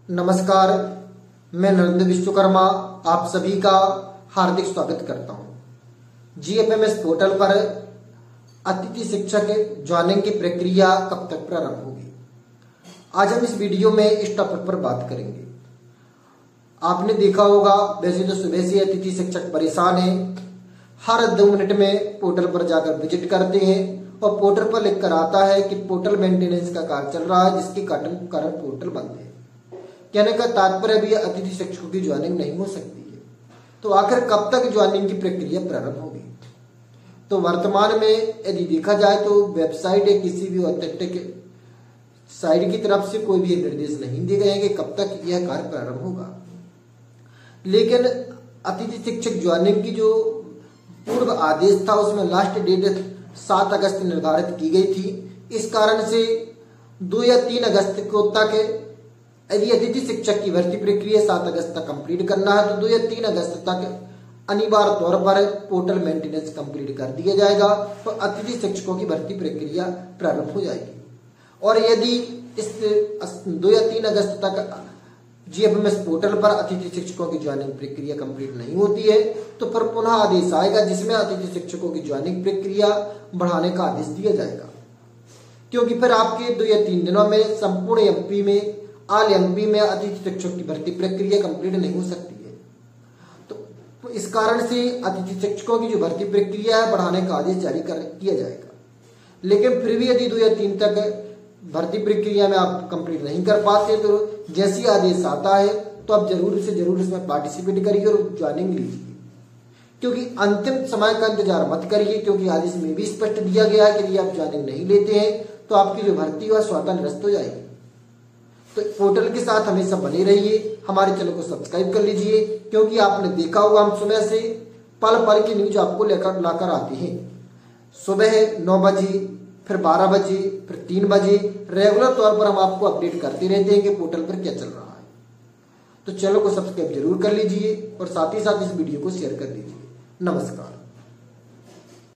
नमस्कार, मैं नरेंद्र विश्वकर्मा आप सभी का हार्दिक स्वागत करता हूं। जीएफएमएस पोर्टल पर अतिथि शिक्षक ज्वाइनिंग की प्रक्रिया कब तक प्रारंभ होगी, आज हम इस वीडियो में इस टॉपिक पर बात करेंगे। आपने देखा होगा, वैसे तो सुबह से अतिथि शिक्षक परेशान हैं, हर 2 मिनट में पोर्टल पर जाकर विजिट करते हैं और पोर्टल पर लिख कर आता है कि पोर्टल मेंटेनेंस का कार्य चल रहा है, जिसके कारण पोर्टल बंद है। कहने का तात्पर्य भी अतिथि शिक्षकों की ज्वाइनिंग नहीं हो सकती है। तो आखिर कब तक ज्वाइनिंग की प्रक्रिया प्रारंभ होगी? तो वर्तमान में यदि देखा जाए तो वेबसाइट या किसी भी ऑथेंटिक साइट की तरफ से कोई भी निर्देश नहीं दिए गए हैं कि कब तक यह कार्य प्रारंभ होगा। लेकिन अतिथि शिक्षक ज्वाइनिंग की जो पूर्व आदेश था उसमें लास्ट डेट 7 अगस्त निर्धारित की गई थी। इस कारण से 2 या 3 अगस्त को तक यदि अतिथि शिक्षक की भर्ती प्रक्रिया 7 अगस्त तक कंप्लीट करना है तो 2 या 3 अगस्त तक अनिवार्य तौर पर पोर्टल मेंटेनेंस कंप्लीट कर दिया जाएगा तो अतिथि शिक्षकों की भर्ती प्रक्रिया प्रारंभ हो जाएगी। और यदि इस 2 या 3 अगस्त तक जीएफएमएस पोर्टल पर अतिथि शिक्षकों की ज्वाइनिंग प्रक्रिया कंप्लीट नहीं होती है तो फिर पुनः आदेश आएगा जिसमें अतिथि शिक्षकों की ज्वाइनिंग प्रक्रिया बढ़ाने का आदेश दिया जाएगा। क्योंकि फिर आपके 2 या 3 दिनों में संपूर्ण एमपी में ऑल एमपी में अतिथि शिक्षक की भर्ती प्रक्रिया कंप्लीट नहीं हो सकती है। तो इस कारण से अतिथि शिक्षकों की जो भर्ती प्रक्रिया है बढ़ाने का आदेश जारी किया जाएगा। लेकिन फिर भी यदि 2 या 3 तक भर्ती प्रक्रिया में आप कंप्लीट नहीं कर पाते तो जैसी आदेश आता है तो आप जरूर से जरूर इसमें पार्टिसिपेट करिए और ज्वाइनिंग लीजिए। क्योंकि अंतिम समय का इंतजार मत करिए, क्योंकि आदेश में भी स्पष्ट दिया गया है कि यदि आप ज्वाइनिंग नहीं लेते हैं तो आपकी जो भर्ती है स्वतः निरस्त हो जाएगी। तो पोर्टल के साथ हमेशा बने रहिए, हमारे चैनल को सब्सक्राइब कर लीजिए, क्योंकि आपने देखा होगा हम सुबह से पल पल की न्यूज आपको लाकर आते हैं। सुबह 9 बजे, फिर 12 बजे, फिर 3 बजे रेगुलर तौर पर हम आपको अपडेट करते रहते हैं कि पोर्टल पर क्या चल रहा है। तो चैनल को सब्सक्राइब जरूर कर लीजिए और साथ ही साथ इस वीडियो को शेयर कर दीजिए। नमस्कार।